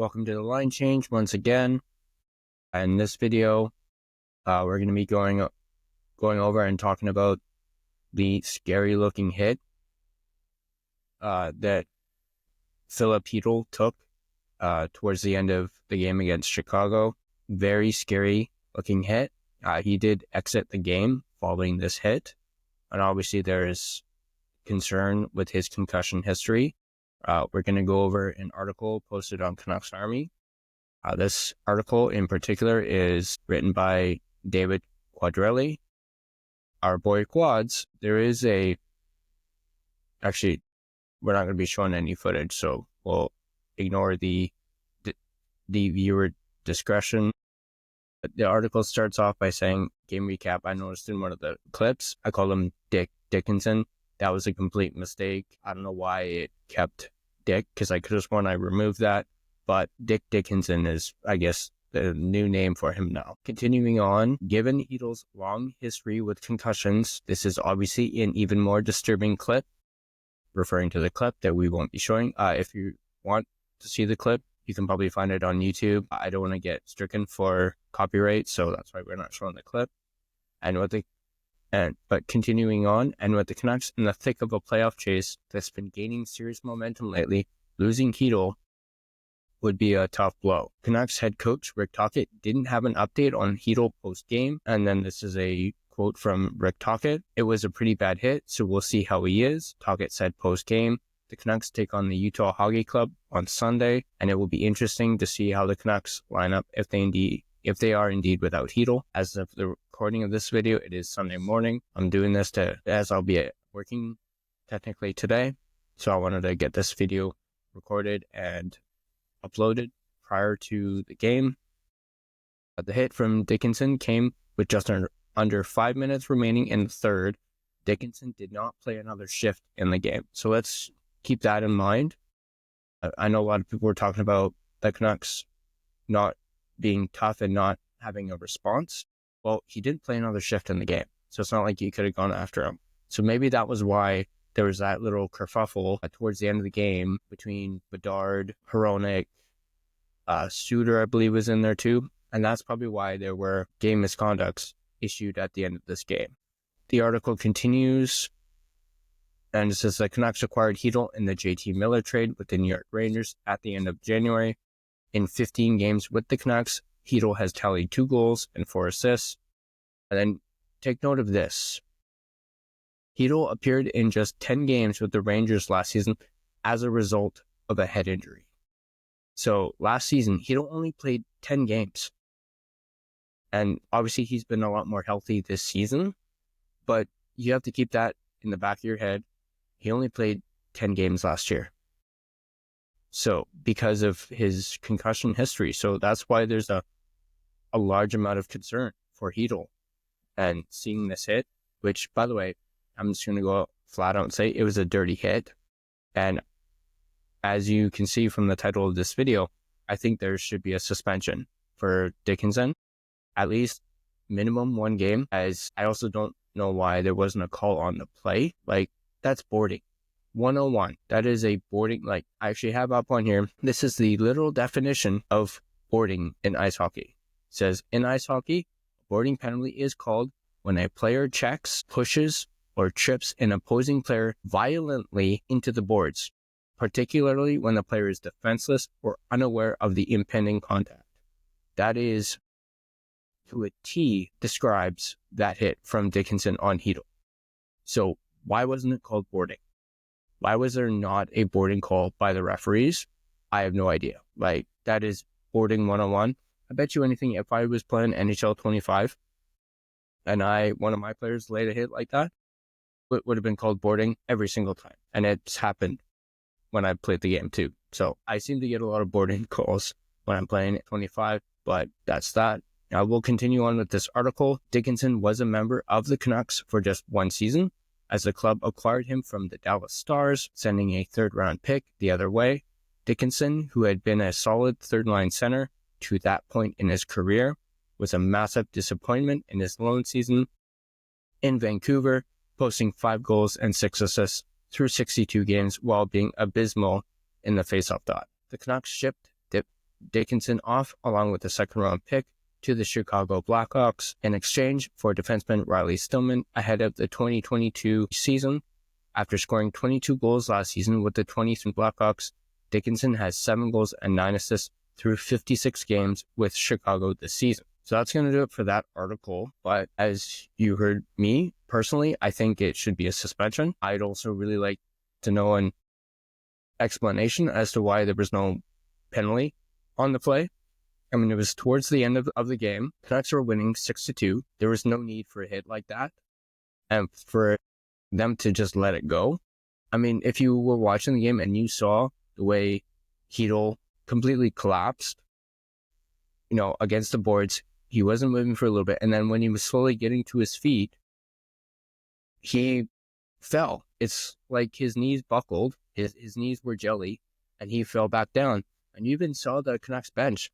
welcome to the line change once again. In this video, we're going to be going over and talking about the scary looking hit that Filip Chytil took towards the end of the game against Chicago. Very scary looking hit. He did exit the game following this hit, and obviously there is concern with his concussion history. We're going to go over an article posted on Canucks Army. This article in particular is written by David Quadrelli. Our boy Quads, there is actually, we're not going to be showing any footage, so we'll ignore the viewer discretion. The article starts off by saying, game recap, I noticed in one of the clips, I call him Dick Dickinson. That was a complete mistake. I don't know why it kept Dick, because I could have sworn I removed that. But Dick Dickinson is, I guess, the new name for him now. Continuing on, given Chytil's long history with concussions, this is obviously an even more disturbing clip, referring to the clip that we won't be showing. If you want to see the clip, you can probably find it on YouTube. I don't want to get stricken for copyright, so that's why we're not showing the clip. But continuing on, and with the Canucks in the thick of a playoff chase that's been gaining serious momentum lately, losing Chytil would be a tough blow. Canucks head coach Rick Tocchet didn't have an update on Chytil post-game, and then this is a quote from Rick Tocchet. It was a pretty bad hit, so we'll see how he is. Tocchet said post-game, the Canucks take on the Utah Hockey Club on Sunday, and it will be interesting to see how the Canucks line up if they are indeed without Chytil. As of the recording of this video, it is Sunday morning. I'm doing this as I'll be working technically today, so I wanted to get this video recorded and uploaded prior to the game. The hit from Dickinson came with just under 5 minutes remaining in the third. Dickinson did not play another shift in the game, so let's keep that in mind. I know a lot of people were talking about the Canucks not being tough and not having a response. Well, he didn't play another shift in the game, so it's not like you could have gone after him. So maybe that was why there was that little kerfuffle towards the end of the game between Bedard, Hronek, Suter, I believe, was in there too. And that's probably why there were game misconducts issued at the end of this game. The article continues, and it says the Canucks acquired Chytil in the JT Miller trade with the New York Rangers at the end of January. In 15 games with the Canucks, Chytil has tallied 2 goals and 4 assists. And then take note of this. Chytil appeared in just 10 games with the Rangers last season as a result of a head injury. So last season, Chytil only played 10 games. And obviously he's been a lot more healthy this season, but you have to keep that in the back of your head. He only played 10 games last year. So because of his concussion history. So that's why there's a large amount of concern for Chytil. And seeing this hit, which, by the way, I'm just going to go flat out and say it was a dirty hit. And as you can see from the title of this video, I think there should be a suspension for Dickinson, at least minimum 1 game, as I also don't know why there wasn't a call on the play. Like, that's boarding. 101. That is a boarding, I actually have up on here. This is the literal definition of boarding in ice hockey. It says, in ice hockey, boarding penalty is called when a player checks, pushes, or trips an opposing player violently into the boards, particularly when the player is defenseless or unaware of the impending contact. That is, to a T, describes that hit from Dickinson on Chytil. So why wasn't it called boarding? Why was there not a boarding call by the referees? I have no idea. That is boarding 101. I bet you anything, if I was playing NHL 25 and one of my players laid a hit like that, it would have been called boarding every single time. And it's happened when I played the game too. So I seem to get a lot of boarding calls when I'm playing at 25, but that's that. Now we'll continue on with this article. Dickinson was a member of the Canucks for just 1 season, as the club acquired him from the Dallas Stars, sending a 3rd-round pick the other way. Dickinson, who had been a solid third-line center to that point in his career, was a massive disappointment in his lone season in Vancouver, posting 5 goals and 6 assists through 62 games while being abysmal in the faceoff dot. The Canucks shipped Dickinson off along with a second-round pick to the Chicago Blackhawks in exchange for defenseman Riley Stillman ahead of the 2022 season. After scoring 22 goals last season with the 23 Blackhawks, Dickinson has 7 goals and 9 assists through 56 games with Chicago this season. So that's going to do it for that article. But as you heard me personally, I think it should be a suspension. I'd also really like to know an explanation as to why there was no penalty on the play. I mean, it was towards the end of the game. Canucks were winning 6-2. There was no need for a hit like that. And for them to just let it go. I mean, if you were watching the game and you saw the way Chytil completely collapsed, against the boards, he wasn't moving for a little bit. And then when he was slowly getting to his feet, he fell. It's like his knees buckled, his knees were jelly, and he fell back down. And you even saw the Canucks bench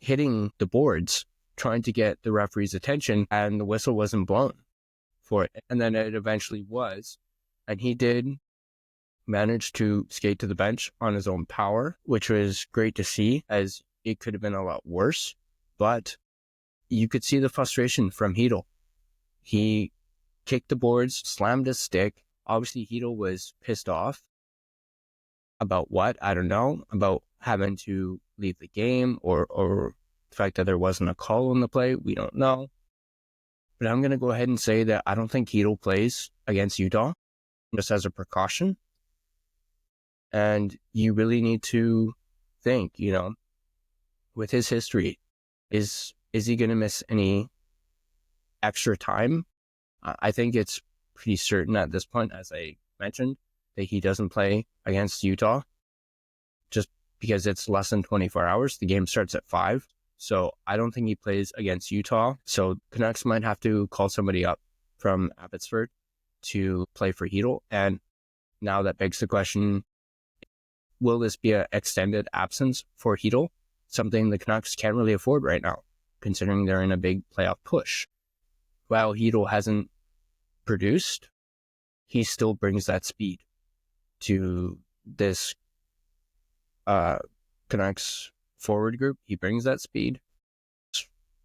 hitting the boards, trying to get the referee's attention, and the whistle wasn't blown for it. And then it eventually was. And he did manage to skate to the bench on his own power, which was great to see, as it could have been a lot worse. But you could see the frustration from Chytil. He kicked the boards, slammed his stick. Obviously, Chytil was pissed off. About what? I don't know. About having to leave the game or the fact that there wasn't a call on the play. We don't know. But I'm going to go ahead and say that I don't think Chytil plays against Utah just as a precaution. And you really need to think, with his history, is he going to miss any extra time? I think it's pretty certain at this point, as I mentioned, that he doesn't play against Utah just because it's less than 24 hours. The game starts at 5. So I don't think he plays against Utah. So Canucks might have to call somebody up from Abbotsford to play for Chytil. And now that begs the question, will this be an extended absence for Chytil? Something the Canucks can't really afford right now, considering they're in a big playoff push. While Chytil hasn't produced, he still brings that speed to this Canucks forward group. He brings that speed.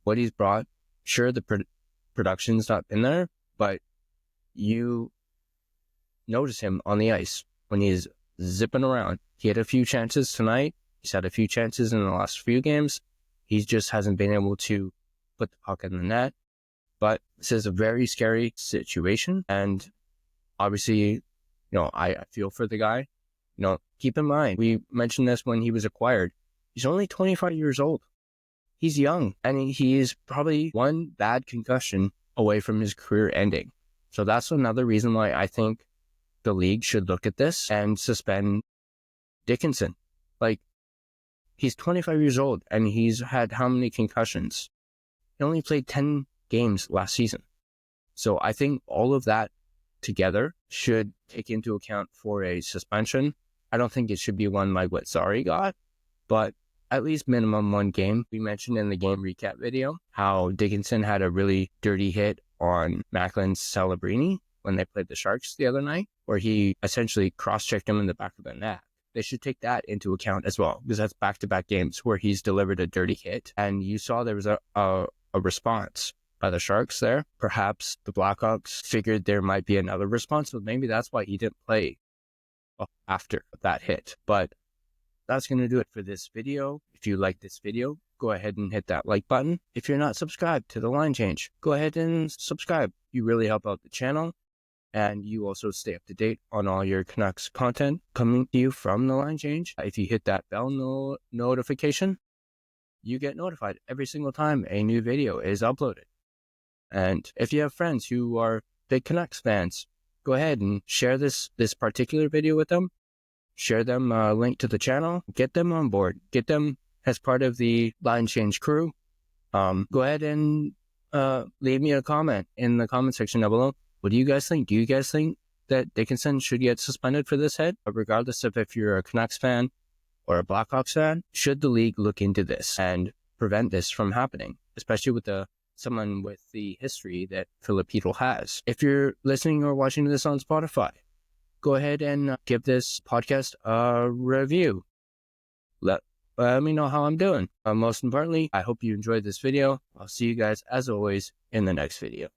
What he's brought, sure, the production's not been there, but you notice him on the ice when he's zipping around. He had a few chances tonight. He's had a few chances in the last few games. He just hasn't been able to put the puck in the net. But this is a very scary situation. And obviously, I feel for the guy. Keep in mind, we mentioned this when he was acquired. He's only 25 years old. He's young, and he's probably one bad concussion away from his career ending. So that's another reason why I think the league should look at this and suspend Dickinson. He's 25 years old, and he's had how many concussions? He only played 10 games last season. So I think all of that together should take into account for a suspension. I don't think it should be one like what Zari got, but at least minimum 1 game. We mentioned in the game recap video how Dickinson had a really dirty hit on Macklin's Celebrini when they played the Sharks the other night, where he essentially cross-checked him in the back of the net. They should take that into account as well, because that's back-to-back games where he's delivered a dirty hit. And you saw there was a response by the Sharks there. Perhaps the Blackhawks figured there might be another response, but maybe that's why he didn't play after that hit. But that's going to do it for this video. If you like this video, go ahead and hit that like button. If you're not subscribed to The Line Change, go ahead and subscribe. You really help out the channel. And you also stay up to date on all your Canucks content coming to you from The Line Change. If you hit that bell notification, you get notified every single time a new video is uploaded. And if you have friends who are big Canucks fans, go ahead and share this particular video with them. Share them a link to the channel. Get them on board. Get them as part of the Line Change crew. Go ahead and leave me a comment in the comment section down below. What do you guys think? Do you guys think that Dickinson should get suspended for this hit? Regardless of if you're a Canucks fan or a Blackhawks fan, should the league look into this and prevent this from happening, especially with someone with the history that Filip Chytil has? If you're listening or watching this on Spotify, go ahead and give this podcast a review. but let me know how I'm doing. Most importantly, I hope you enjoyed this video. I'll see you guys, as always, in the next video.